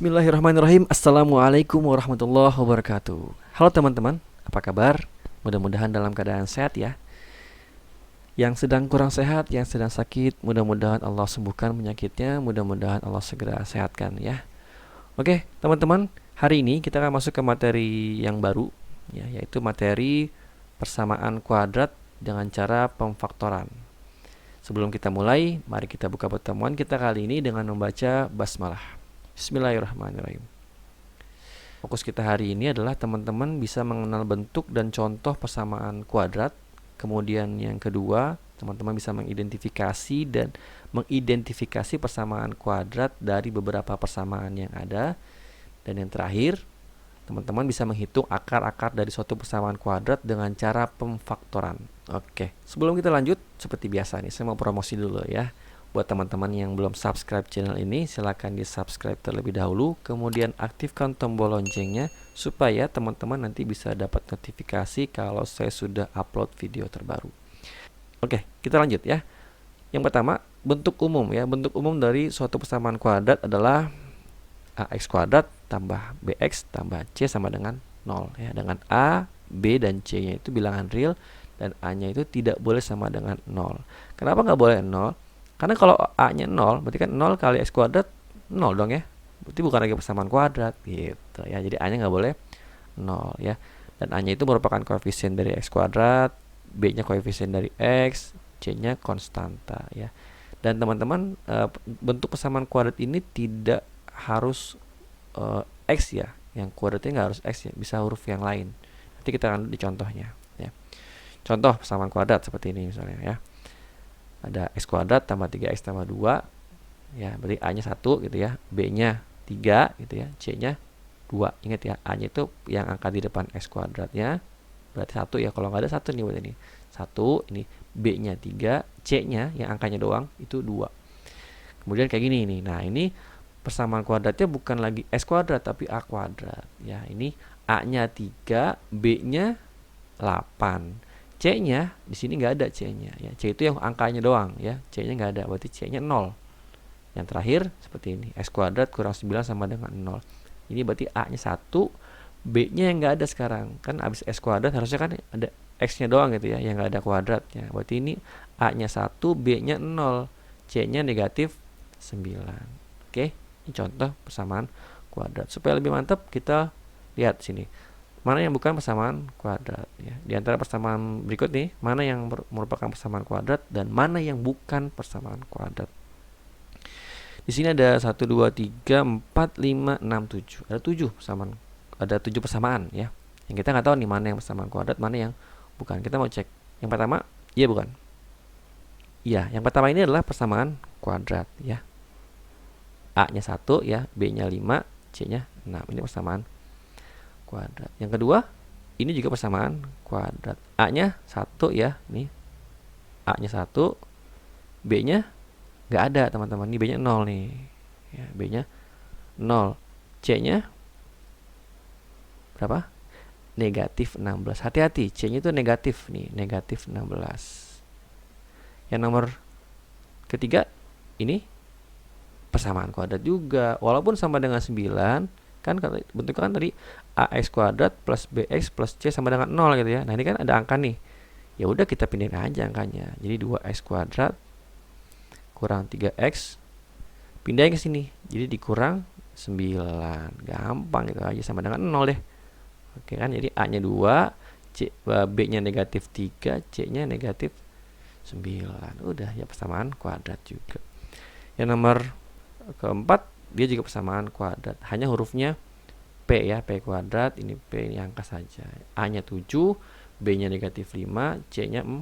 Bismillahirrahmanirrahim. Assalamualaikum warahmatullahi wabarakatuh. Halo teman-teman, apa kabar? Mudah-mudahan dalam keadaan sehat ya. Yang sedang kurang sehat, yang sedang sakit, mudah-mudahan Allah sembuhkan penyakitnya, mudah-mudahan Allah segera sehatkan ya. Oke teman-teman, hari ini kita akan masuk ke materi yang baru ya, yaitu materi persamaan kuadrat dengan cara pemfaktoran. Sebelum kita mulai, mari kita buka pertemuan kita kali ini dengan membaca basmalah. Bismillahirrahmanirrahim. Fokus kita hari ini adalah teman-teman bisa mengenal bentuk dan contoh persamaan kuadrat. Kemudian yang kedua, teman-teman bisa mengidentifikasi persamaan kuadrat dari beberapa persamaan yang ada. Dan yang terakhir, teman-teman bisa menghitung akar-akar dari suatu persamaan kuadrat dengan cara pemfaktoran. Oke, sebelum kita lanjut, seperti biasa nih, saya mau promosi dulu ya. Buat teman-teman yang belum subscribe channel ini, silahkan di subscribe terlebih dahulu. Kemudian aktifkan tombol loncengnya supaya teman-teman nanti bisa dapat notifikasi kalau saya sudah upload video terbaru. Oke, kita lanjut ya. Yang pertama, bentuk umum ya. Bentuk umum dari suatu persamaan kuadrat adalah ax kuadrat tambah bx tambah c sama dengan 0 ya. Dengan a, b, dan c-nya itu bilangan real dan a-nya itu tidak boleh sama dengan 0. Kenapa nggak boleh 0? Karena kalau a-nya 0, berarti kan 0 kali x kuadrat 0 dong ya. Berarti bukan lagi persamaan kuadrat gitu ya. Jadi a-nya nggak boleh 0 ya. Dan a-nya itu merupakan koefisien dari x kuadrat, b-nya koefisien dari x, c-nya konstanta ya. Dan teman-teman, bentuk persamaan kuadrat ini tidak harus x ya. Yang kuadratnya nggak harus x ya, bisa huruf yang lain. Nanti kita akan di contohnya ya. Contoh persamaan kuadrat seperti ini misalnya ya. Ada x kuadrat tambah 3x tambah 2 ya, berarti a-nya 1 gitu ya, b-nya 3 gitu ya, c-nya 2. Ingat ya, a-nya itu yang angka di depan x kuadratnya, berarti 1 ya. Kalau nggak ada 1 nih, berarti ini 1, ini b-nya 3, c-nya yang angkanya doang itu 2. Kemudian kayak gini nih. Nah, ini persamaan kuadratnya bukan lagi x kuadrat tapi a kuadrat ya. Ini a-nya 3, b-nya 8. C-nya di sini nggak ada C-nya ya. C itu yang angkanya doang ya. C-nya nggak ada, berarti C-nya 0. Yang terakhir seperti ini, x kuadrat kurang 9 sama dengan 0. Ini berarti a-nya 1, b-nya yang nggak ada sekarang. Kan abis x kuadrat harusnya kan ada x-nya doang gitu ya, yang nggak ada kuadratnya. Berarti ini a-nya 1, b-nya 0, c-nya negatif 9. Oke, ini contoh persamaan kuadrat. Supaya lebih mantap, kita lihat sini. Mana yang bukan persamaan kuadrat ya. Di antara persamaan berikut nih, mana yang merupakan persamaan kuadrat dan mana yang bukan persamaan kuadrat. Di sini ada 1 2 3 4 5 6 7. Ada 7 persamaan. Ada 7 persamaan ya. Yang kita nggak tahu nih mana yang persamaan kuadrat, mana yang bukan. Kita mau cek. Yang pertama, iya bukan? Iya, yang pertama ini adalah persamaan kuadrat ya. A-nya 1 ya, B-nya 5, C-nya 6. Ini persamaan kuadrat. Yang kedua, ini juga persamaan kuadrat. A-nya 1 ya, nih. A-nya 1, B-nya nggak ada, teman-teman. Ini B-nya 0 nih. Ya, B-nya 0. C-nya berapa? Negatif 16. Hati-hati, C-nya itu negatif nih, negatif 16. Yang nomor ketiga, ini persamaan kuadrat juga. Walaupun sama dengan 9, kan bentuknya kan tadi ax kuadrat plus bx plus c sama dengan 0 gitu ya. Nah, ini kan ada angka nih. Ya udah kita pindahin aja angkanya. Jadi 2x kuadrat kurang 3x pindahin ke sini. Jadi dikurang 9. Gampang gitu aja, sama dengan 0 deh. Oke kan? Jadi a-nya 2, b-nya negatif 3, c-nya negatif 9. Udah ya, persamaan kuadrat juga. Yang nomor keempat, dia juga persamaan kuadrat, hanya hurufnya P ya, P kuadrat. Ini P ini angka saja. A-nya 7, B-nya negatif 5, C-nya 4.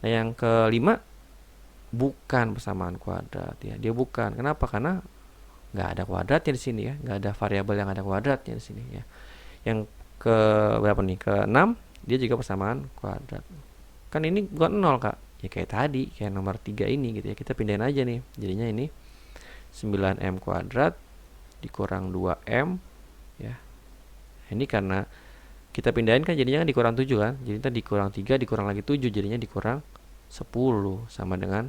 Nah, yang kelima bukan persamaan kuadrat ya. Dia bukan. Kenapa? Karena nggak ada kuadratnya di sini ya. Nggak ada variabel yang ada kuadratnya di sini ya. Yang ke berapa nih? Ke-6, dia juga persamaan kuadrat. Kan ini bukan 0, Kak. Ya kayak tadi, kayak nomor 3 ini gitu ya. Kita pindahin aja nih. Jadinya ini 9m kuadrat dikurang 2m ya. Ini karena kita pindahin kan jadinya kan dikurang 7 kan. Jadi kita dikurang 3 dikurang lagi 7, jadinya dikurang 10 sama dengan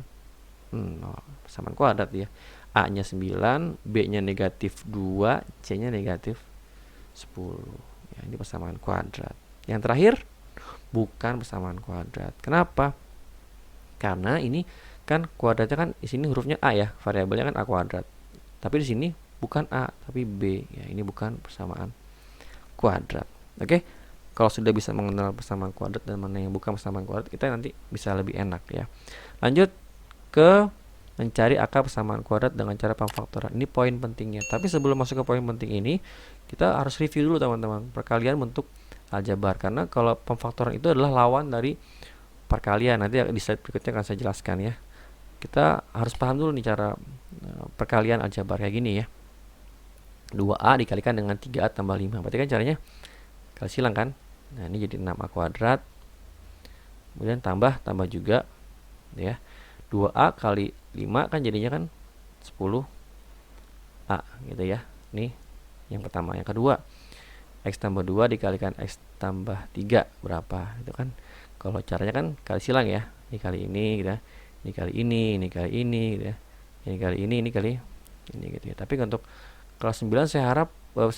0. Persamaan kuadrat ya. A-nya 9, B-nya negatif 2, C-nya negatif 10. Ya, ini persamaan kuadrat. Yang terakhir, bukan persamaan kuadrat. Kenapa? Karena ini kan kuadratnya kan di sini hurufnya A ya, variabelnya kan A kuadrat. Tapi di sini bukan A, tapi B. Ya, ini bukan persamaan kuadrat. Oke? Kalau sudah bisa mengenal persamaan kuadrat dan mana yang bukan persamaan kuadrat, kita nanti bisa lebih enak ya. Lanjut ke mencari akar persamaan kuadrat dengan cara pemfaktoran. Ini poin pentingnya. Tapi sebelum masuk ke poin penting ini, kita harus review dulu teman-teman perkalian bentuk aljabar. Karena kalau pemfaktoran itu adalah lawan dari perkalian. Nanti di slide berikutnya akan saya jelaskan ya. Kita harus paham dulu nih cara perkalian aljabar kayak gini ya. 2A dikalikan dengan 3A tambah 5. Berarti kan caranya kali silang kan. Nah, ini jadi 6A kuadrat. Kemudian tambah juga ya. 2A kali 5 kan jadinya kan 10A gitu ya. Ini yang pertama. Yang kedua, X tambah 2 dikalikan X tambah 3 berapa? Itu kan kalau caranya kan kali silang ya. Ini kali ini gitu ya. Ini kali ini kali ini gitu ya. Ini kali ini kali ini gitu ya. Tapi untuk kelas 9 saya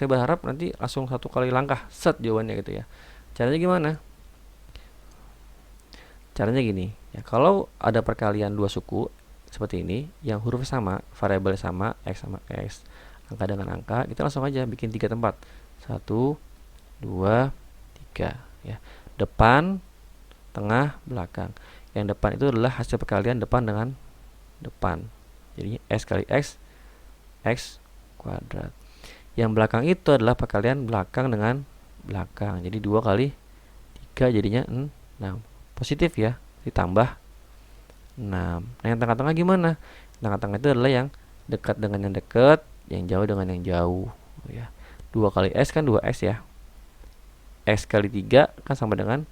berharap nanti langsung satu kali langkah set jawabannya gitu ya. Caranya gimana? Caranya gini ya, kalau ada perkalian dua suku seperti ini yang huruf sama, variabel sama, X sama X, angka dengan angka, kita langsung aja bikin 3 tempat. 1, 2, 3 ya. Depan, tengah, belakang. Yang depan itu adalah hasil perkalian depan dengan depan. Jadi S kali X, X kuadrat. Yang belakang itu adalah perkalian belakang dengan belakang. Jadi 2 kali 3 jadinya 6. Positif ya, ditambah 6. Nah, yang tengah-tengah gimana? Tengah-tengah itu adalah yang dekat dengan yang dekat, yang jauh dengan yang jauh ya. 2 kali S kan 2X ya. X kali 3 kan sama dengan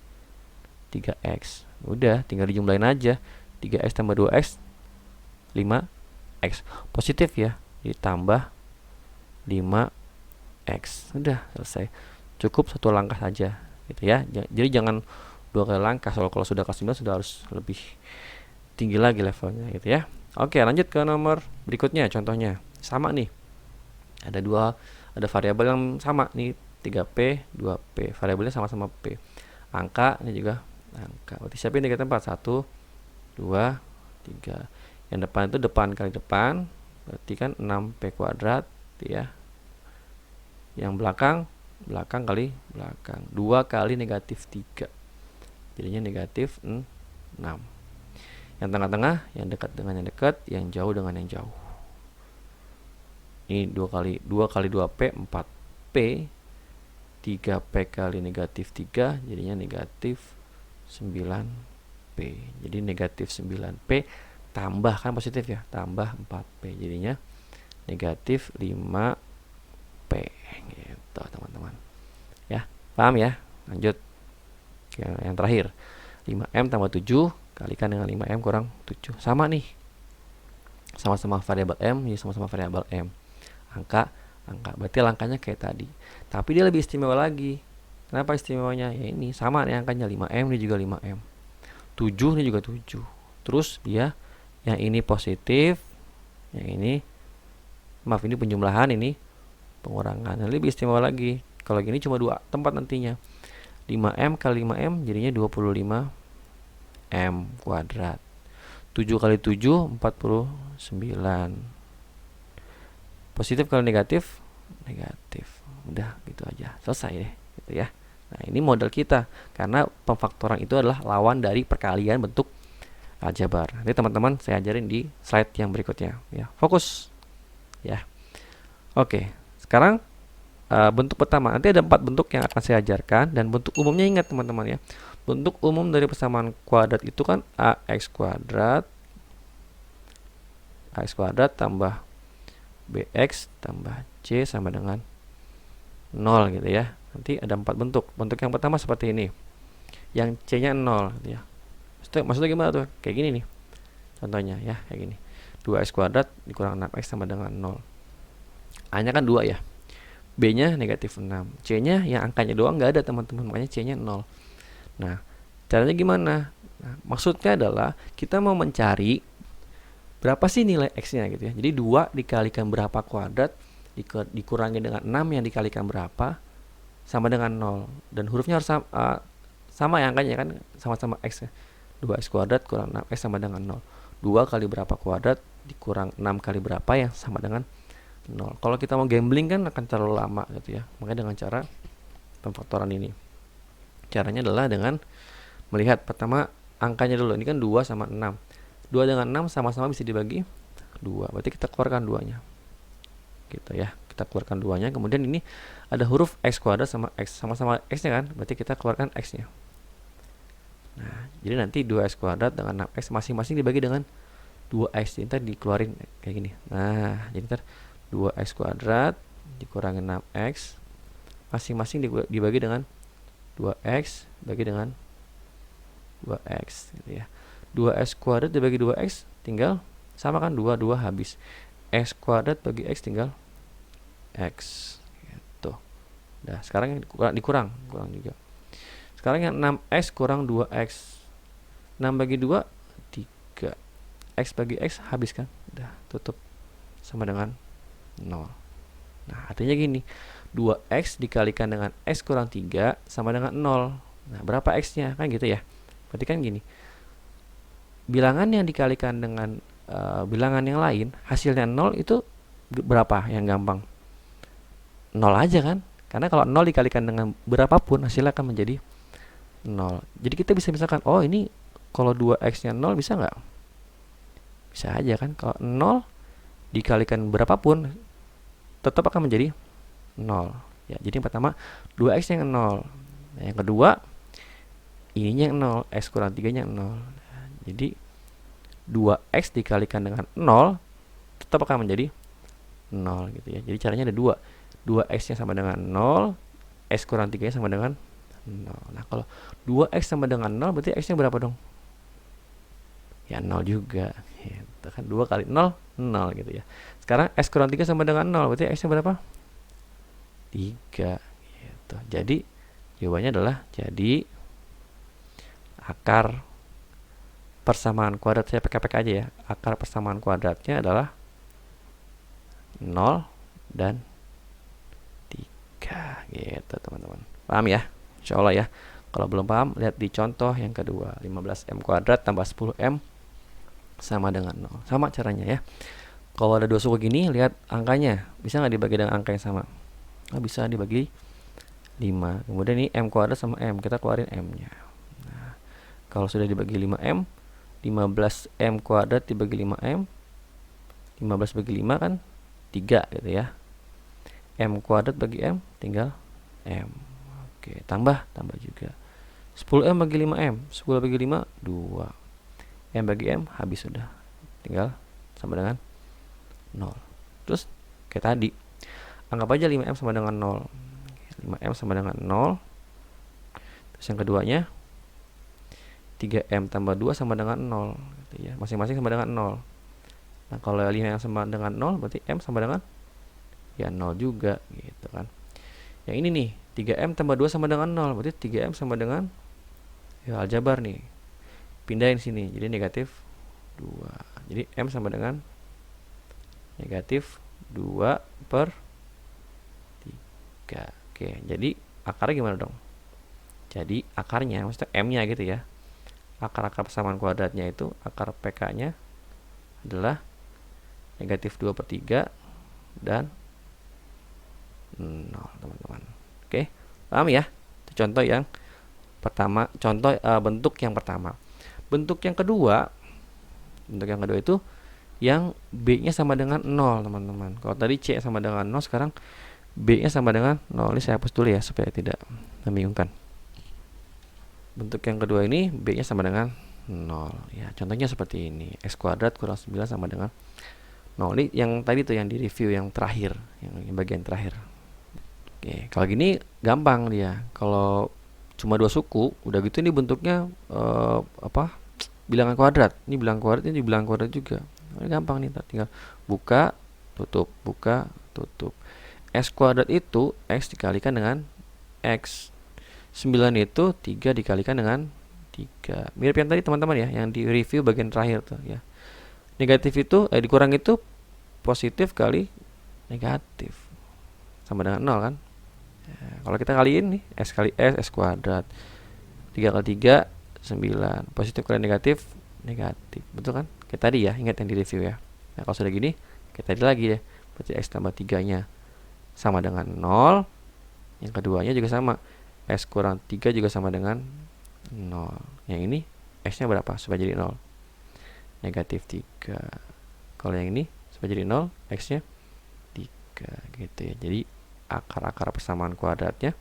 3X. Udah, tinggal dijumlahin aja. 3X tambah 2X 5X. Positif ya, ditambah 5X. Udah, selesai. Cukup satu langkah saja gitu ya. Jadi jangan 2 kali langkah. Kalau sudah kelas 9 sudah harus lebih tinggi lagi levelnya gitu ya. Oke, lanjut ke nomor berikutnya. Contohnya sama nih, ada variabel yang sama nih, 3P 2P, variabelnya sama-sama P, angka ini juga angka. Berarti siapin 3 tempat, 1 2 3. Yang depan itu depan kali depan, berarti kan 6P kuadrat ya. Yang belakang kali belakang, 2 kali negatif 3, jadinya negatif 6. Yang tengah-tengah, yang dekat dengan yang dekat, yang jauh dengan yang jauh. Ini 2 kali 2P 4P, 3P kali negatif 3 jadinya negatif 9P. Jadi negatif 9P tambah kan positif ya, tambah 4P jadinya negatif 5P gitu teman-teman ya. Paham ya? Lanjut ke yang terakhir, 5M tambah 7 kalikan dengan 5M kurang 7. Sama nih, sama-sama variabel M, jadi sama-sama variabel M. Angka, berarti langkahnya kayak tadi. Tapi dia lebih istimewa lagi. Kenapa istimewanya? Ya ini, sama nih angkanya 5M, ini juga 5M. 7 ini juga 7. Terus dia, yang ini positif, yang ini, maaf ini penjumlahan, ini pengurangan. Nah, lebih istimewa lagi. Kalau gini cuma 2 tempat nantinya. 5M kali 5M jadinya 25M kuadrat. 7 kali 7 49. Positif kali negatif negatif. Udah gitu aja, selesai deh gitu ya. Nah, ini model kita karena pemfaktoran itu adalah lawan dari perkalian bentuk aljabar. Nanti teman-teman saya ajarin di slide yang berikutnya ya. Fokus ya. Oke, sekarang bentuk pertama, nanti ada 4 bentuk yang akan saya ajarkan, dan bentuk umumnya ingat teman-teman ya. Bentuk umum dari persamaan kuadrat itu kan AX kuadrat tambah BX tambah C sama dengan 0 gitu ya. Nanti ada 4 bentuk. Bentuk yang pertama seperti ini, yang C nya 0 gitu ya. Maksudnya gimana tuh? Kayak gini nih contohnya ya, kayak gini. 2X kuadrat dikurang 6X sama dengan 0. A nya kan 2 ya, B nya negatif 6, C nya yang angkanya doang nggak ada teman-teman, makanya C nya 0. Nah, caranya gimana? Nah, maksudnya adalah kita mau mencari berapa sih nilai X-nya gitu ya. Jadi 2 dikalikan berapa kuadrat dikurangi dengan 6 yang dikalikan berapa sama dengan 0. Dan hurufnya harus sama ya angkanya kan, sama-sama X ya. 2X kuadrat kurang 6X sama dengan 0. 2 kali berapa kuadrat dikurang 6 kali berapa yang sama dengan 0. Kalau kita mau gambling kan akan terlalu lama gitu ya. Makanya dengan cara pemfaktoran ini. Caranya adalah dengan melihat pertama angkanya dulu. Ini kan 2 sama 6. 2 dengan 6 sama-sama bisa dibagi 2. Berarti kita keluarkan 2-nya. Gitu ya. Kita keluarkan 2-nya. Kemudian ini ada huruf X kuadrat sama X. Sama-sama X-nya kan. Berarti kita keluarkan X-nya. Nah, jadi nanti 2X kuadrat dengan 6X masing-masing dibagi dengan 2X. Jadi ntar dikeluarin kayak gini. Nah, jadi ntar 2X kuadrat dikurangi 6X masing-masing dibagi dengan 2X bagi dengan 2X gitu ya. 2X kuadrat dibagi 2X tinggal sama kan 2 habis. X kuadrat bagi X tinggal X gitu. Nah, sekarang yang kurang juga. Sekarang yang 6X kurang 2X. 6 bagi 2 3. X bagi X habis kan. Udah tutup sama dengan 0. Nah, artinya gini, 2X dikalikan dengan X kurang 3 sama dengan 0. Nah, berapa X-nya? Kan gitu ya. Berarti kan gini, bilangan yang dikalikan dengan bilangan yang lain, hasilnya 0 itu berapa yang gampang? 0 aja kan? Karena kalau 0 dikalikan dengan berapapun, hasilnya akan menjadi 0. Jadi kita bisa misalkan, oh ini kalau 2X-nya 0 bisa nggak? Bisa aja kan? Kalau 0 dikalikan berapapun, tetap akan menjadi 0. Ya, jadi yang pertama 2X yang 0. Nah, yang kedua ininya yang 0, X kurang 3 nya 0. Nah, jadi 2X dikalikan dengan 0 tetap akan menjadi 0 gitu ya. Jadi caranya ada 2. 2X nya sama dengan 0, X kurang 3 nya sama dengan 0. Nah, kalau 2X sama dengan 0 berarti X nya berapa dong? Ya 0 juga gitu kan. 2 kali 0 0 gitu ya. Sekarang X kurang 3 sama dengan 0 berarti X nya berapa? 3 gitu. Jadi jawabannya adalah jadi akar persamaan kuadrat, saya pek aja ya. Akar persamaan kuadratnya adalah 0 dan 3 gitu teman-teman. Paham ya? Insyaallah ya. Kalau belum paham, lihat di contoh yang kedua. 15M kuadrat tambah 10M sama dengan 0. Sama caranya ya. Kalau ada dua suku gini, lihat angkanya. Bisa nggak dibagi dengan angka yang sama? Nah, bisa dibagi 5. Kemudian ini M kuadrat sama M. Kita keluarin M-nya. Nah, kalau sudah dibagi 5M, 15M kuadrat dibagi 5M. 15 bagi 5 kan 3 gitu ya. M kuadrat bagi M tinggal M. Oke, tambah juga. 10M bagi 5M. 10 bagi 5 2. M bagi M habis sudah. Tinggal sama dengan 0. Terus kayak tadi, anggap aja 5M sama dengan 0. 5M sama dengan 0. Terus yang keduanya 3M tambah 2 sama dengan 0 gitu ya. Masing-masing sama dengan 0. Nah, kalau 5M sama dengan 0 berarti M sama dengan ya 0 juga gitu kan. Yang ini nih, 3M tambah 2 sama dengan 0 berarti 3M sama dengan ya aljabar nih. Pindahin sini jadi negatif 2. Jadi M sama dengan negatif 2 per 3. Oke, jadi akarnya gimana dong? Jadi akarnya, maksudnya M-nya gitu ya. Akar-akar persamaan kuadratnya itu, akar PK-nya adalah negatif 2 per 3 dan 0 teman-teman. Oke, paham ya? Itu contoh yang pertama, contoh bentuk yang pertama. Bentuk yang kedua itu yang B-nya sama dengan 0 teman-teman. Kalau tadi C sama dengan 0, sekarang B-nya sama dengan 0. Ini saya hapus dulu ya supaya tidak membingungkan. Bentuk yang kedua ini B-nya sama dengan 0 ya. Contohnya seperti ini. X kuadrat kurang 9 sama dengan 0. Ini yang tadi tuh yang di review yang terakhir, yang bagian terakhir. Oke, kalau gini gampang dia. Kalau cuma dua suku, udah gitu ini bentuknya bilangan kuadrat. Ini bilangan kuadrat, ini bilangan kuadrat juga. Ini gampang nih, tinggal buka, tutup, buka, tutup. X kuadrat itu X dikalikan dengan X. 9 itu 3 dikalikan dengan 3. Mirip yang tadi teman-teman ya, yang di review bagian terakhir tuh ya. Negatif itu dikurang itu positif kali negatif sama dengan 0 kan. Kalau kita kaliin nih, S kali S kuadrat. 3 kali 3 9. Positif kali negatif negatif. Betul kan? Kayak tadi ya, ingat yang di review ya. Nah, kalau sudah gini, kita tadi lagi deh. Berarti X tambah 3-nya sama dengan 0. Yang keduanya juga sama. S kurang 3 juga sama dengan 0. Yang ini X-nya berapa? Supaya jadi 0. Negatif 3. Kalau yang ini supaya jadi 0, X-nya 3 gitu ya. Jadi akar-akar persamaan kuadratnya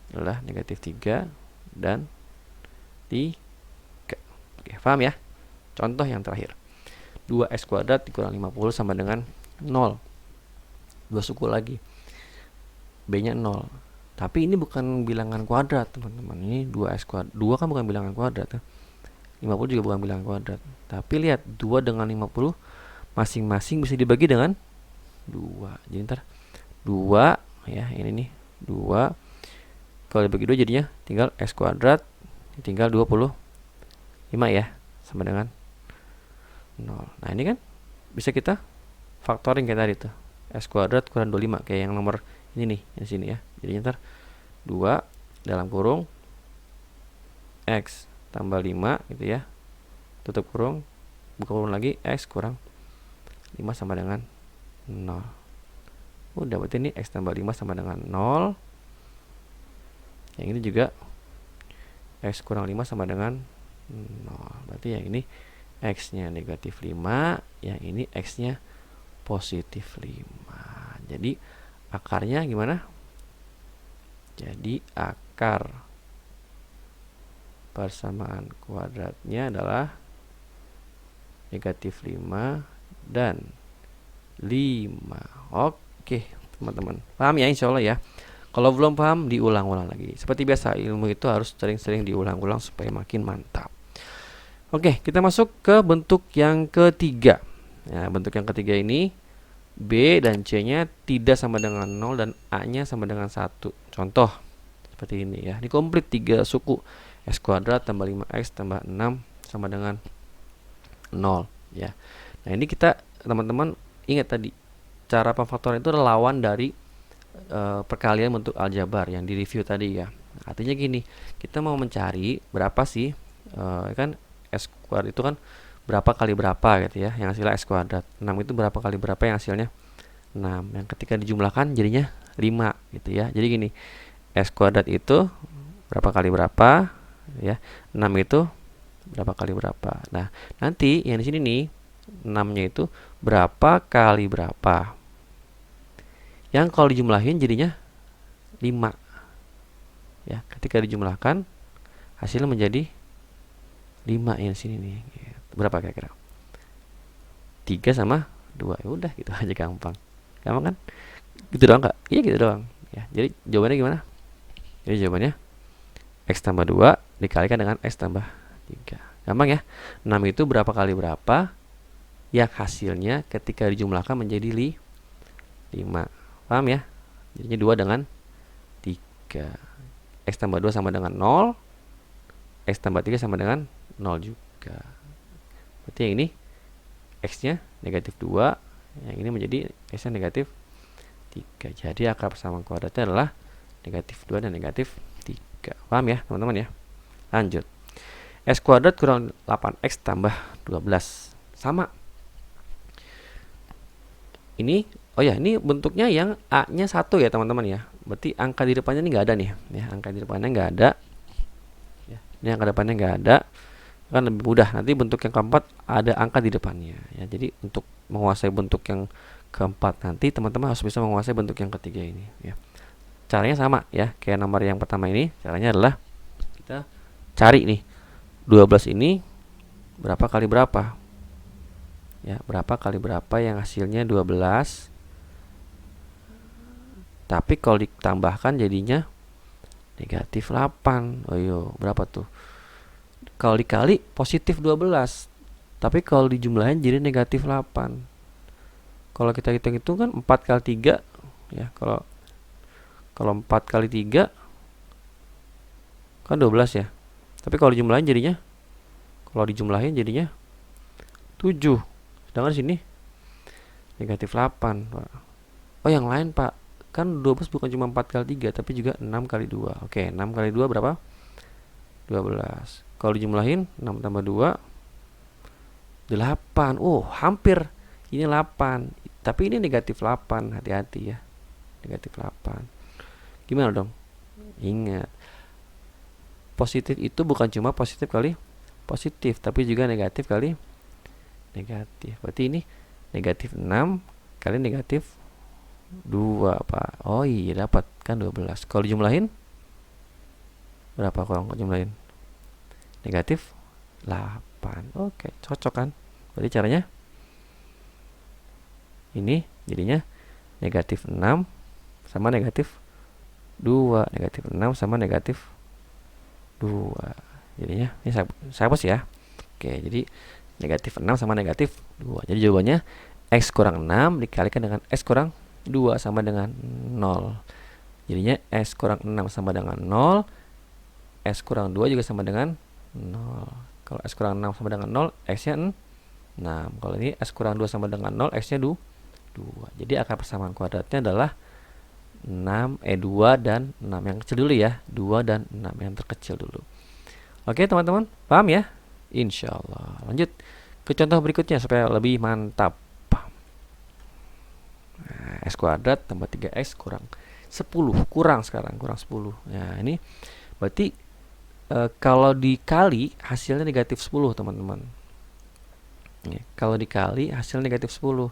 adalah negatif 3 dan 3. Oke, paham ya? Contoh yang terakhir. 2x kuadrat dikurang 50 sama dengan 0. 2 suku lagi. B-nya 0. Tapi ini bukan bilangan kuadrat, teman-teman. Ini 2x kuadrat. 2 kan bukan bilangan kuadrat. 50 juga bukan bilangan kuadrat. Tapi lihat, 2 dengan 50 masing-masing bisa dibagi dengan 2. Jadi ntar 2 ya, ini nih 2 kalau dibagi 2 jadinya tinggal x kuadrat tinggal 25 ya, sama dengan 0. Nah, ini kan bisa kita faktoring kayak tadi tuh. X kuadrat kurang 25 kayak yang nomor ini nih, di sini ya. Jadi ntar 2 dalam kurung X tambah 5 gitu ya. Tutup kurung, buka kurung lagi, X kurang 5 sama dengan 0. Udah, berarti ini X tambah 5 sama dengan 0. Yang ini juga X kurang 5 sama dengan 0. Berarti yang ini X-nya negatif 5, yang ini X-nya positif 5. Jadi akarnya gimana? Jadi akar persamaan kuadratnya adalah negatif 5 dan 5. Oke, teman-teman. Paham ya, insya Allah ya. Kalau belum paham, diulang-ulang lagi. Seperti biasa, ilmu itu harus sering-sering diulang-ulang supaya makin mantap. Oke, kita masuk ke bentuk yang ketiga. Nah, bentuk yang ketiga ini B dan C-nya tidak sama dengan 0 dan A-nya sama dengan 1. Contoh seperti ini ya. Ini komplit 3 suku. X kuadrat tambah 5X tambah 6 sama dengan 0 ya. Nah, ini kita teman-teman ingat tadi, cara pemfaktoran itu adalah lawan dari perkalian bentuk aljabar yang di review tadi ya. Artinya gini, kita mau mencari berapa sih kan S kuadrat itu kan berapa kali berapa gitu ya, yang hasilnya X kuadrat. 6 itu berapa kali berapa yang hasilnya 6. Yang ketika dijumlahkan jadinya 5 gitu ya. Jadi gini, X kuadrat itu berapa kali berapa ya, 6 itu berapa kali berapa. Nah, nanti yang di sini nih 6-nya itu berapa kali berapa, yang kalau dijumlahin jadinya 5 ya. Ketika dijumlahkan hasilnya menjadi 5 yang sini nih. Berapa kira-kira? 3 sama 2. Ya udah, gitu aja, gampang. Gampang kan? Gitu doang Kak? Iya, gitu doang. Ya, jadi jawabannya gimana? Jadi jawabannya X tambah 2 dikalikan dengan X tambah 3. Gampang ya? 6 itu berapa kali berapa, yang hasilnya ketika dijumlahkan menjadi 5. Paham ya? Jadinya 2 dengan 3. X tambah 2 sama dengan 0. X tambah 3 sama dengan 0 juga. Berarti yang ini X-nya negatif 2, yang ini menjadi X-nya negatif 3. Jadi akar persamaan kuadratnya adalah negatif 2 dan negatif 3. Paham ya teman-teman ya? Lanjut. X kuadrat kurang 8X tambah 12. Sama. Ini, oh ya, ini bentuknya yang A-nya 1 ya teman-teman ya. Berarti angka di depannya ini nggak ada nih ya. Angka di depannya nggak ada ya. Ini angka depannya nggak ada, kan lebih mudah. Nanti bentuk yang keempat ada angka di depannya ya. Jadi untuk menguasai bentuk yang keempat nanti teman-teman harus bisa menguasai bentuk yang ketiga ini ya. Caranya sama ya, kayak nomor yang pertama ini. Caranya adalah kita cari nih 12 ini berapa kali berapa ya, berapa kali berapa yang hasilnya 12. Tapi kalau ditambahkan jadinya negatif 8. Oh iya, berapa tuh? Kalau dikali positif 12. Tapi kalau dijumlahin jadi negatif 8. Kalau kita hitung itu kan 4 kali 3 ya. Kalau 4 kali 3, Kan 12 ya. Tapi kalau dijumlahin jadinya 7. Sedangkan sini negatif 8, Pak. Oh, yang lain, Pak. Kan 12 bukan cuma 4 kali 3, tapi juga 6 kali 2. Oke, 6 kali 2 berapa? 12. Kalau dijumlahin 6 tambah 2 8. Oh, hampir. Ini 8. Tapi ini negatif 8. Hati-hati ya. Negatif 8. Gimana dong? Ingat. Positif itu bukan cuma positif kali positif, tapi juga negatif kali negatif. Berarti ini negatif 6 kali negatif 2, Pak. Oh iya, dapat kan 12. Kalau dijumlahin berapa kalau jumlahin? Negatif 8. Oke, cocok kan? Berarti caranya ini jadinya negatif 6 sama negatif 2. Negatif 6 sama negatif 2. Jadinya ini saya hapus ya. Oke, jadi negatif 6 sama negatif 2. Jadi jawabannya X kurang 6 dikalikan dengan X kurang 2 sama dengan 0. Jadinya X kurang 6 sama dengan 0. X kurang 2 juga sama dengan 0. Kalau X kurang 6 sama dengan 0, X-nya 6. Kalau ini X kurang 2 sama dengan 0, X-nya 2. Jadi akar persamaan kuadratnya adalah 2 dan 6. Yang kecil dulu ya. 2 dan 6 yang terkecil dulu. Oke, teman-teman, paham ya? Insya Allah. Lanjut ke contoh berikutnya supaya lebih mantap. Nah, X kuadrat tambah 3X kurang 10. Kurang sekarang, kurang 10. Nah, ini berarti kalau dikali hasilnya negatif 10, teman-teman. Kalau dikali hasilnya negatif 10.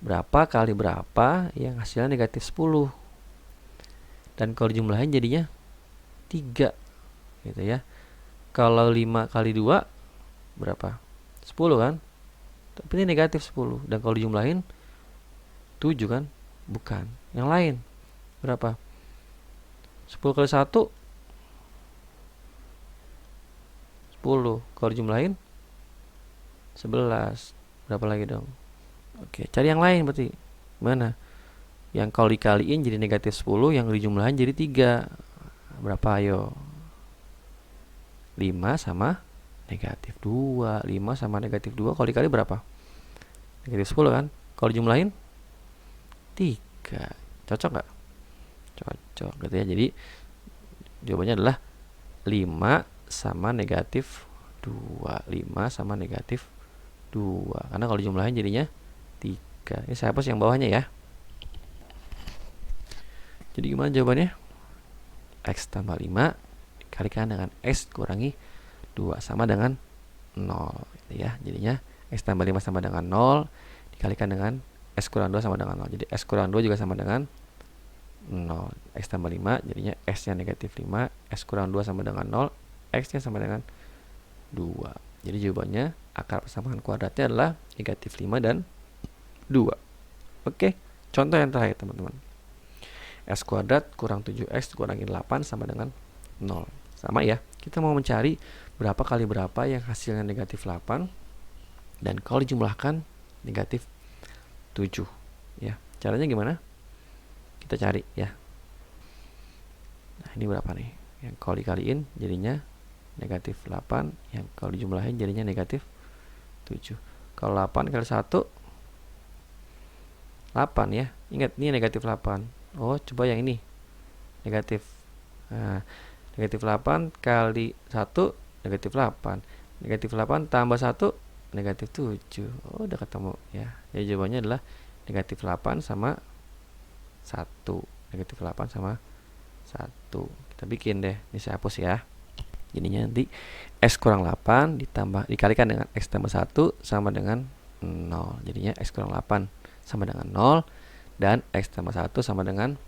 Berapa kali berapa yang hasilnya negatif 10. Dan kalau dijumlahin jadinya 3. Gitu ya. Kalau 5 kali 2 berapa? 10 kan? Tapi ini negatif 10. Dan kalau dijumlahin 7 kan? Bukan. Yang lain berapa? 10 kali 1 10. Kalau dijumlahin 11. Berapa lagi dong? Oke, cari yang lain berarti. Mana? Yang kalau dikaliin jadi negatif 10, yang dijumlahin jadi 3. Berapa ayo? 5 sama negatif 2. 5 sama negatif 2 kalau dikali berapa? Negatif 10 kan? Kalau dijumlahin 3. Cocok nggak? Cocok gitu ya. Jadi jawabannya adalah 5 sama negatif 2. 5 sama negatif 2. Karena kalau dijumlahin jadinya 3. Ini saya hapus yang bawahnya ya. Jadi gimana jawabannya? X tambah 5 dikalikan dengan X kurangi 2 sama dengan 0 gitu ya. Jadinya X tambah 5 sama dengan 0 dikalikan dengan X kurang 2 sama dengan 0. Jadi X kurang 2 juga sama dengan 0. X tambah 5 jadinya X nya negatif 5. X kurang 2 sama dengan 0. X nya sama dengan 2. Jadi jawabannya akar persamaan kuadratnya adalah negatif 5 dan 2. Oke, contoh yang terakhir teman-teman. X kuadrat kurang 7X kurangi 8 sama dengan 0. Sama ya, kita mau mencari berapa kali berapa yang hasilnya negatif 8 dan kalau dijumlahkan negatif 7 ya. Caranya gimana? Kita cari ya. Nah, ini berapa nih? Yang kalau dikaliin jadinya negatif 8, yang kalau dijumlahin jadinya negatif 7. Kalau 8 kali 1 8 ya. Ingat ini negatif 8. Oh, coba yang ini negatif. Nah, negatif 8 kali 1 negatif 8. Negatif 8 tambah 1 negatif 7. Oh, udah ketemu ya. Jadi jawabannya adalah negatif 8 sama 1. Negatif 8 sama 1. Kita bikin deh. Ini saya hapus ya. Jadinya nanti X kurang 8 dikalikan dengan X tambah 1 sama dengan 0. Jadinya X kurang 8 sama dengan 0 dan X tambah 1 sama dengan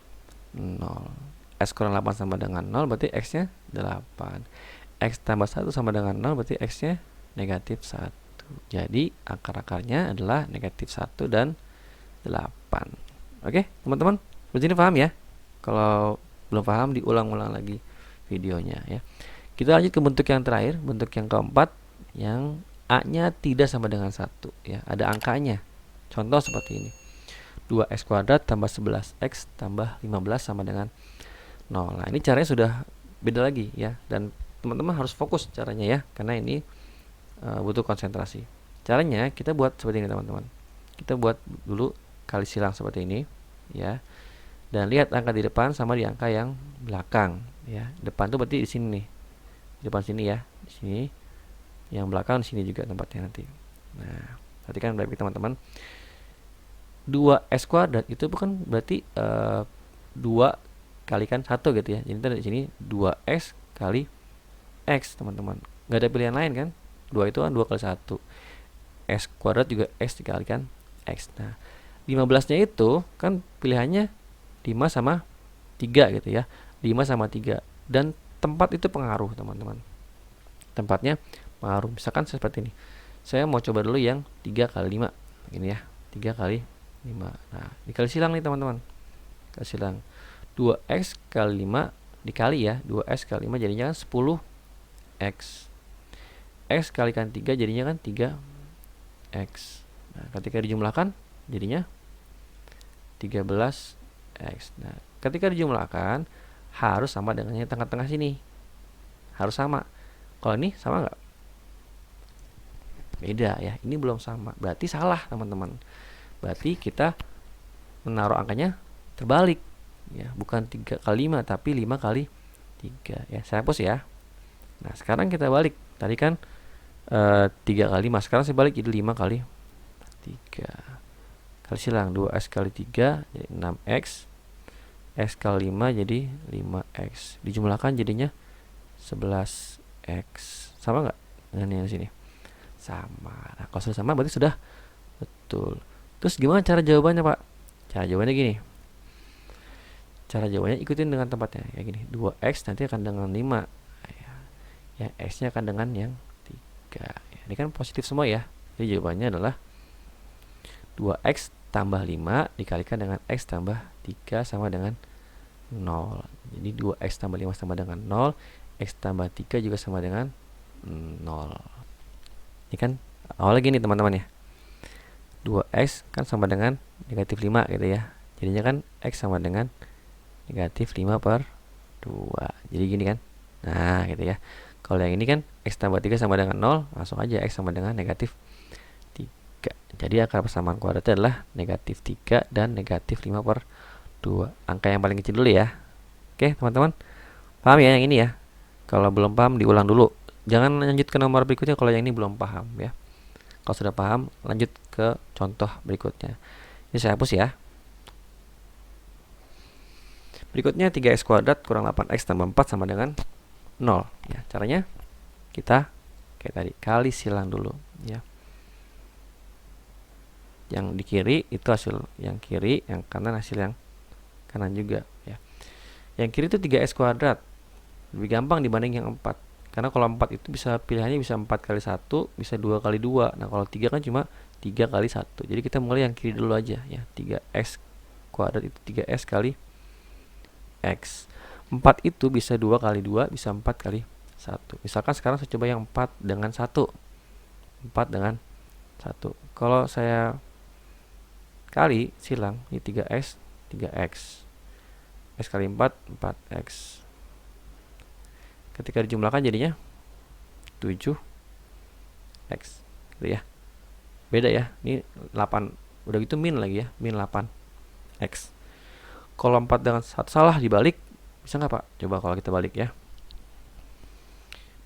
0. X kurang 8 sama dengan 0 berarti X nya 8. X tambah 1 sama dengan 0 berarti X nya negatif 1. Jadi akar-akarnya adalah negatif 1 dan 8. Oke teman-teman, begini paham ya? Kalau belum paham diulang-ulang lagi videonya ya. Kita lanjut ke bentuk yang terakhir, bentuk yang keempat, yang A nya tidak sama dengan 1 ya, ada angkanya. Contoh seperti ini. 2x kuadrat tambah 11x tambah 15 sama dengan 0. Nah, ini caranya sudah beda lagi ya, dan teman-teman harus fokus caranya ya, karena ini butuh konsentrasi. Caranya kita buat seperti ini teman-teman. Kita buat dulu kali silang seperti ini ya, dan lihat angka di depan sama di angka yang belakang ya. Depan tuh berarti di sini nih, di depan sini ya, di sini. Yang belakang di sini juga tempatnya nanti. Nah, perhatikan baik teman-teman. 2x kuadrat itu bukan berarti 2 kalikan 1 gitu ya. Jadi di sini 2x kali x teman-teman. Nggak ada pilihan lain kan? 2 itu kan 2 kali 1. X kuadrat juga x dikalikan x. Nah, 15-nya itu kan pilihannya 5 sama 3 gitu ya. 5 sama 3. Dan tempat itu pengaruh teman-teman. Tempatnya pengaruh. Misalkan seperti ini. Saya mau coba dulu yang 3 kali 5. Ini ya. 3 kali 5. Nah, dikali silang nih teman-teman. Dikali silang. 2x kali 5 dikali ya. 2x kali 5 jadinya kan 10x. X kalikan 3 jadinya kan 3x. Nah, ketika dijumlahkan jadinya 13x. Nah, ketika dijumlahkan harus sama dengan yang tengah-tengah sini. Harus sama. Kalau ini sama nggak? Beda ya. Ini belum sama. Berarti salah teman-teman. Berarti kita menaruh angkanya terbalik. Ya, bukan 3 kali 5 tapi 5 kali 3 ya. Saya hapus ya. Nah, sekarang kita balik. Tadi kan 3 kali 5. Sekarang saya balik jadi 5 kali 3. Kali silang 2x kali 3 jadi 6x. X kali 5 jadi 5x. Dijumlahkan jadinya 11x. Sama nggak dengan yang sini? Sama. Nah, kalau sudah sama berarti sudah betul. Terus gimana cara jawabannya, Pak? Cara jawabannya gini. Cara jawabannya ikutin dengan tempatnya. Ya gini. 2x nanti akan dengan 5. Ya, x-nya akan dengan yang 3. Ya, ini kan positif semua ya. Jadi jawabannya adalah 2x tambah 5 dikalikan dengan x tambah 3 sama dengan 0. Jadi 2x tambah 5 sama dengan 0. X tambah 3 juga sama dengan 0. Ini kan awalnya gini teman-teman ya. 2x kan sama dengan negatif 5 gitu ya. Jadinya kan x sama dengan negatif 5 per 2. Jadi gini kan. Nah gitu ya. Kalau yang ini kan x tambah 3 sama dengan 0. Langsung aja x sama dengan negatif 3. Jadi akar persamaan kuadratnya adalah negatif 3 dan negatif 5 per 2. Angka yang paling kecil dulu ya. Oke teman-teman. Paham ya yang ini ya. Kalau belum paham diulang dulu. Jangan lanjut ke nomor berikutnya kalau yang ini belum paham ya. Kalau sudah paham lanjut ke contoh berikutnya. Ini saya hapus ya. Berikutnya 3x kuadrat kurang 8x tambah 4 sama dengan 0 ya. Caranya kita kayak tadi kali silang dulu ya. Yang di kiri itu hasil yang kiri, yang kanan hasil yang kanan juga ya. Yang kiri itu 3x kuadrat. Lebih gampang dibanding yang 4. Karena kalau 4 itu bisa pilihannya bisa 4 kali 1, bisa 2 kali 2. Nah, kalau 3 kan cuma 3 kali 1. Jadi kita mulai yang kiri dulu aja ya. 3x kuadrat itu 3x kali x. 4 itu bisa 2 kali 2, bisa 4 kali 1. Misalkan sekarang saya coba yang 4 dengan 1. 4 dengan 1. Kalau saya kali silang ini 3x, 3x. X kali 4, 4x. Ketika dijumlahkan jadinya 7x gitu ya. Beda ya. Ini 8. Udah gitu min lagi ya. Min 8x. Kalau 4 dengan 1 salah dibalik. Bisa nggak Pak? Coba kalau kita balik ya.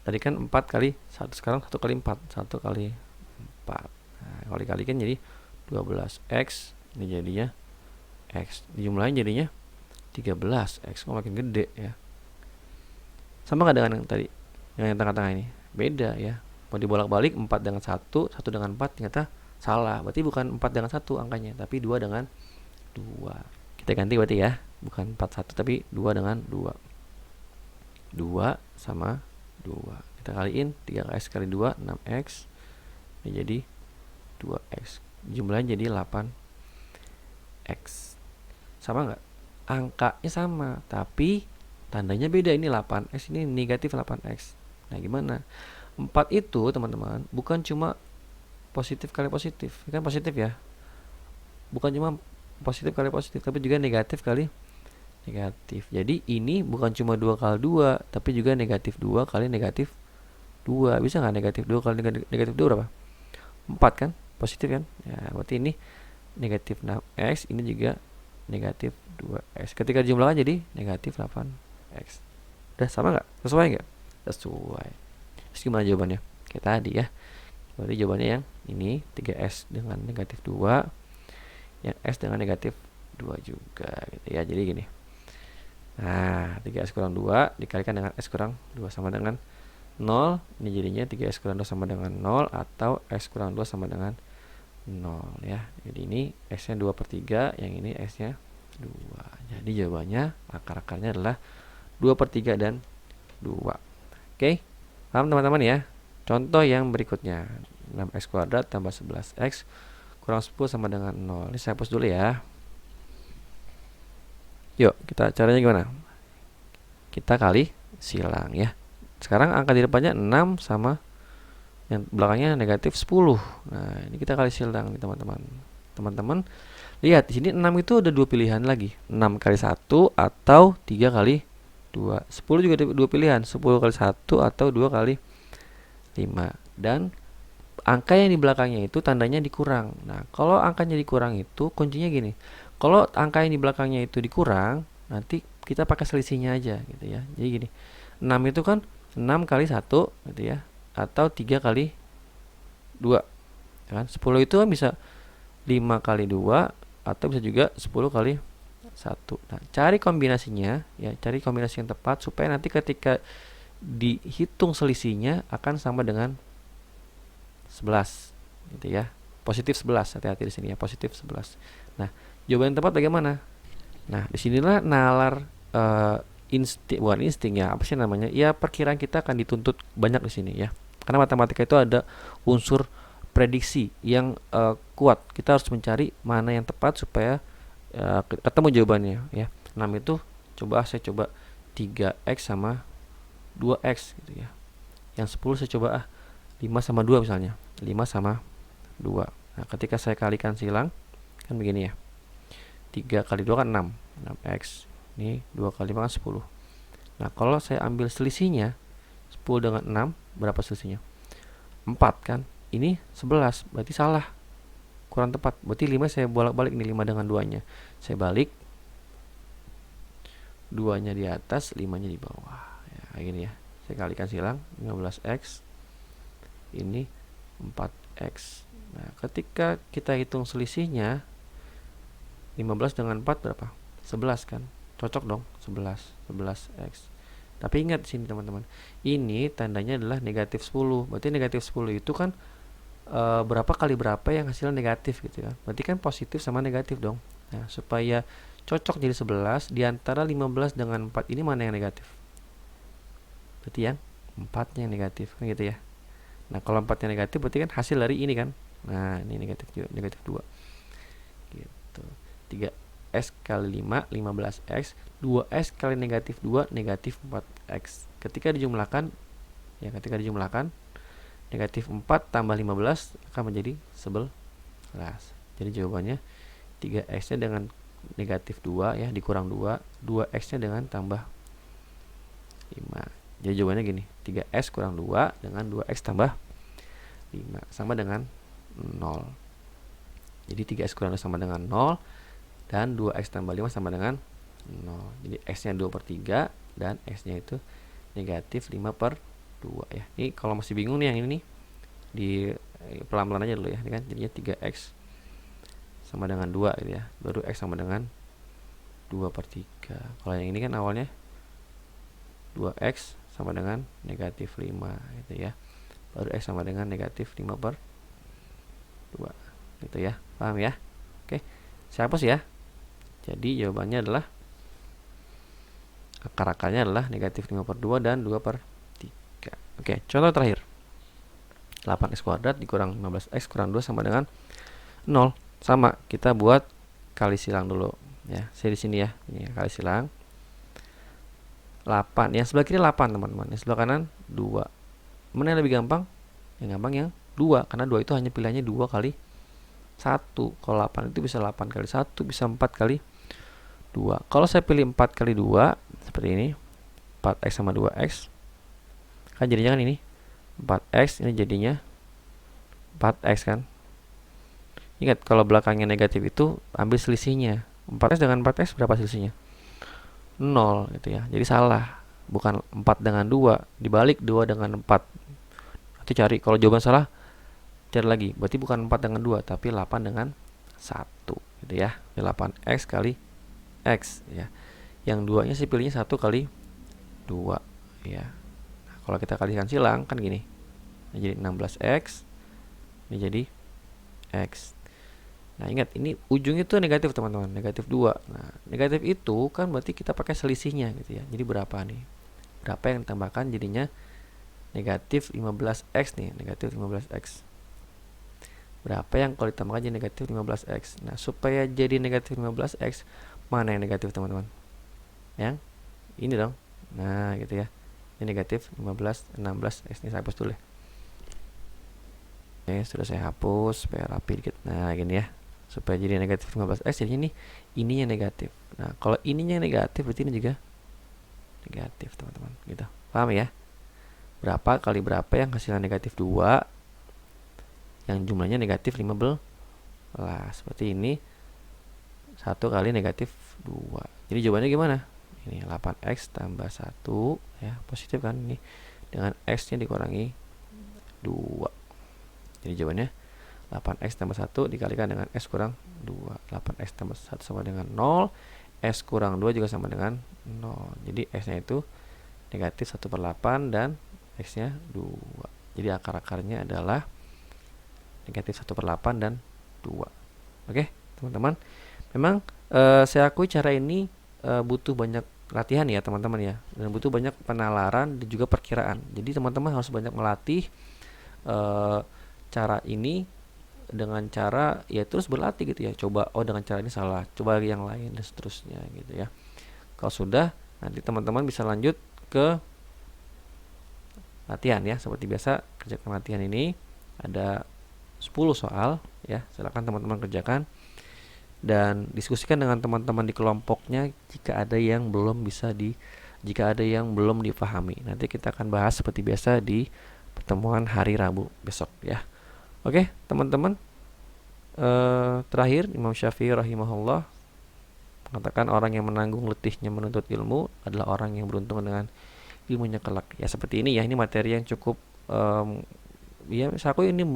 Tadi kan 4 kali 1. Sekarang 1 kali 4. 1 kali 4. Nah, kalau dikalikan jadi 12x. Ini jadinya x. Dijumlahin jadinya 13x. Kok makin gede ya. Sama nggak dengan yang tadi? Yang tengah-tengah ini? Beda ya. Mau dibolak-balik 4 dengan 1, 1 dengan 4 ternyata salah. Berarti bukan 4 dengan 1 angkanya, tapi 2 dengan 2. Kita ganti berarti ya. Bukan 4 1 tapi 2 dengan 2. 2 sama 2. Kita kaliin 3x kali 2 6x. Ini jadi 2x. Jumlahnya jadi 8x. Sama nggak? Angkanya sama, tapi tandanya beda. Ini 8x, ini negatif 8x. Nah gimana? 4 itu teman-teman bukan cuma positif kali positif. Ini kan positif ya. Bukan cuma positif kali positif, tapi juga negatif kali negatif. Jadi ini bukan cuma 2 kali 2, tapi juga negatif 2 kali negatif 2. Bisa nggak negatif 2 kali negatif 2 berapa? 4 kan? Positif kan? Ya, berarti ini negatif 6x, ini juga negatif 2x. Ketika dijumlahkan jadi negatif 8x. Udah sama nggak? Sesuai nggak? Sesuai. Terus gimana jawabannya? Kayak tadi ya. Berarti jawabannya yang ini 3s dengan negatif 2, yang s dengan negatif 2 juga gitu ya. Jadi gini. Nah, 3s kurang 2 dikalikan dengan s kurang 2 sama dengan 0. Ini jadinya 3s kurang 2 sama dengan 0, atau s kurang 2 sama dengan 0 ya. Jadi ini x-nya 2/3, yang ini x-nya 2. Jadi jawabannya akar-akarnya adalah 2/3 dan 2. Oke, paham teman-teman ya? Contoh yang berikutnya, 6x kuadrat tambah 11x kurang 10 sama dengan 0. Ini saya hapus dulu ya. Yuk, kita caranya gimana? Kita kali silang ya. Sekarang angka di depannya 6 sama yang belakangnya negatif 10. Nah, ini kita kali silang nih teman-teman. Teman-teman, lihat di sini 6 itu ada dua pilihan lagi. 6 kali 1 atau 3 kali 2. 10 juga ada dua pilihan, 10 kali 1 atau 2 kali 5. Dan angka yang di belakangnya itu tandanya dikurang. Nah, kalau angkanya dikurang itu kuncinya gini. Kalau angka yang di belakangnya itu dikurang, nanti kita pakai selisihnya aja gitu ya. Jadi gini. 6 itu kan 6 kali 1 gitu ya, atau 3 kali 2 kan. 10 itu kan bisa 5 kali 2, atau bisa juga 10 kali 1. Nah, cari kombinasinya ya, cari kombinasi yang tepat supaya nanti ketika dihitung selisihnya akan sama dengan 11 gitu ya. Positif 11, hati-hati di sini ya, positif 11. Nah, jawaban yang tepat bagaimana? Nah, disinilah nalar bukan insting ya, apa sih namanya? Ya, perkiraan kita akan dituntut banyak di sini ya. Karena matematika itu ada unsur prediksi yang kuat. Kita harus mencari mana yang tepat supaya ketemu jawabannya ya. 6 itu saya coba 3x sama 2x gitu ya. Yang 10 saya coba 5 sama 2 misalnya. 5 sama 2. Nah, ketika saya kalikan silang kan begini ya. 3 kali 2 kan 6. 6x. Ini 2 kali 5 kan 10. Nah, kalau saya ambil selisihnya 10 dengan 6, berapa selisihnya? 4 kan? Ini 11, berarti salah. Kurang tepat. Berarti 5 saya bolak-balik nih, 5 dengan 2-nya. Saya balik. 2-nya di atas, 5-nya di bawah. Ya, kayak gini ya. Saya kalikan silang 15x. Ini 4x. Nah, ketika kita hitung selisihnya 15 dengan 4 berapa? 11 kan? Cocok dong, 11x. Tapi ingat di sini teman-teman, ini tandanya adalah negatif 10. Berarti negatif 10 itu kan berapa kali berapa yang hasilnya negatif gitu kan. Berarti kan positif sama negatif dong. Nah, supaya cocok jadi 11, di antara 15 dengan 4 ini mana yang negatif? Berarti yang 4-nya yang negatif kan gitu ya. Nah, kalau 4-nya negatif berarti kan hasil dari ini kan. Nah, ini negatif 2. Gitu. 3s kali 5, 15x. 2s kali negatif 2, negatif 4x. Ketika dijumlahkan, negatif 4 tambah 15 akan menjadi 11. Jadi jawabannya 3x nya dengan negatif 2 ya, dikurang 2, 2x nya dengan tambah 5. Jadi jawabannya gini, 3s kurang 2 dengan 2x tambah 5 sama dengan 0. Jadi 3x kurang 2 sama dengan 0, dan 2x tambah 5 sama dengan 0. Jadi x nya 2/3 dan x nya itu negatif 5/2 ya. Ini kalau masih bingung nih yang ini nih, di pelan-pelan aja dulu ya. Ini kan jadinya 3x sama dengan 2 gitu ya. Baru x sama dengan 2/3. Kalau yang ini kan awalnya 2x sama dengan negatif 5 gitu ya. Baru x sama dengan negatif 5/2 gitu ya. Paham ya? Oke, saya hapus ya. Jadi jawabannya adalah akar-akarnya adalah negatif 5/2 dan 2/3. Oke, contoh terakhir. 8x kuadrat dikurang 15x kurang 2 sama dengan 0. Sama, kita buat kali silang dulu ya. Saya di sini ya. Ini kali silang. 8. Yang sebelah kiri 8, teman-teman. Yang sebelah kanan 2. Mana yang lebih gampang? Yang gampang yang 2, karena 2 itu hanya pilihannya 2 kali 1. Kalau 8 itu bisa 8 kali 1, bisa 4 kali 2. Kalau saya pilih 4 kali 2 seperti ini, 4x sama 2x, kan jadinya kan ini 4x, ini jadinya 4x kan. Ingat, kalau belakangnya negatif itu ambil selisihnya. 4x dengan 4x berapa selisihnya? 0 gitu ya. Jadi salah. Bukan 4 dengan 2, dibalik 2 dengan 4. Nanti cari, kalau jawaban salah cari lagi. Berarti bukan 4 dengan 2, tapi 8 dengan 1 gitu ya. 8x kali x ya. Yang 2-nya sih pilihnya 1 kali 2 ya. Nah, kalau kita kalikan silang kan gini. Ini jadi 16x. Ini jadi x. Nah, ingat ini ujungnya itu negatif teman-teman, negatif 2. Nah, negatif itu kan berarti kita pakai selisihnya gitu ya. Jadi berapa nih? Berapa yang ditambahkan jadinya negatif 15x nih, negatif 15x. Berapa yang kalau ditambahkan jadi negatif 15x. Nah, supaya jadi negatif 15x, mana yang negatif teman-teman? Yang ini dong. Nah, gitu ya. Ini negatif 15, 16x. Ini saya hapus dulu ya. Oke, sudah saya hapus supaya rapi dikit. Nah, gini ya. Supaya jadi negatif 15x, jadi ininya negatif. Nah, kalau ininya negatif berarti ini juga negatif teman-teman gitu. Paham ya? Berapa kali berapa yang hasilnya negatif 2 yang jumlahnya negatif 15. Seperti ini 1 kali negatif 2. Jadi jawabannya gimana? Ini 8x tambah 1 ya, positif kan ini, dengan x nya dikurangi 2. Jadi jawabannya 8x tambah 1 dikalikan dengan x kurang 2. 8x tambah 1 sama dengan 0, x kurang 2 juga sama dengan 0. Jadi x nya itu negatif 1/8 dan x nya 2. Jadi akar-akarnya adalah negatif 1/8 dan 2. Oke teman-teman, memang saya akui cara ini butuh banyak latihan ya teman-teman ya, dan butuh banyak penalaran dan juga perkiraan. Jadi teman-teman harus banyak melatih cara ini dengan cara ya terus berlatih gitu ya. Coba, oh dengan cara ini salah, coba yang lain dan seterusnya gitu ya. Kalau sudah, nanti teman-teman bisa lanjut ke latihan ya. Seperti biasa, kerjakan latihan ini ada 10 soal ya. Silakan teman-teman kerjakan dan diskusikan dengan teman-teman di kelompoknya jika ada yang belum dipahami. Nanti kita akan bahas seperti biasa di pertemuan hari Rabu besok ya. Oke teman-teman, terakhir Imam Syafi'i rahimahullah mengatakan orang yang menanggung letihnya menuntut ilmu adalah orang yang beruntung dengan ilmunya kelak. Ya seperti ini ya, ini materi yang cukup ya aku ini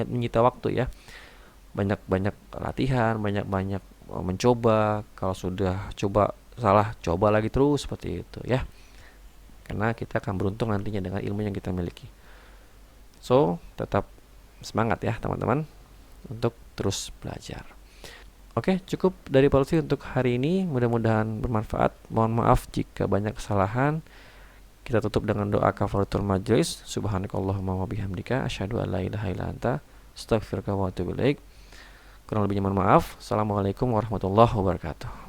menyita waktu ya. Banyak-banyak latihan, banyak-banyak mencoba. Kalau sudah coba salah, coba lagi terus seperti itu ya. Karena kita akan beruntung nantinya dengan ilmu yang kita miliki. So, tetap semangat ya teman-teman untuk terus belajar. Oke, cukup dari Pak Lutfi untuk hari ini. Mudah-mudahan bermanfaat. Mohon maaf jika banyak kesalahan. Kita tutup dengan doa kafaratul majlis. Subhanakallahumma wa bihamdika asyhadu an la ilaha illa anta astaghfiruka wa atubu ilaik. Kurang lebihnya mohon maaf. Assalamualaikum warahmatullahi wabarakatuh.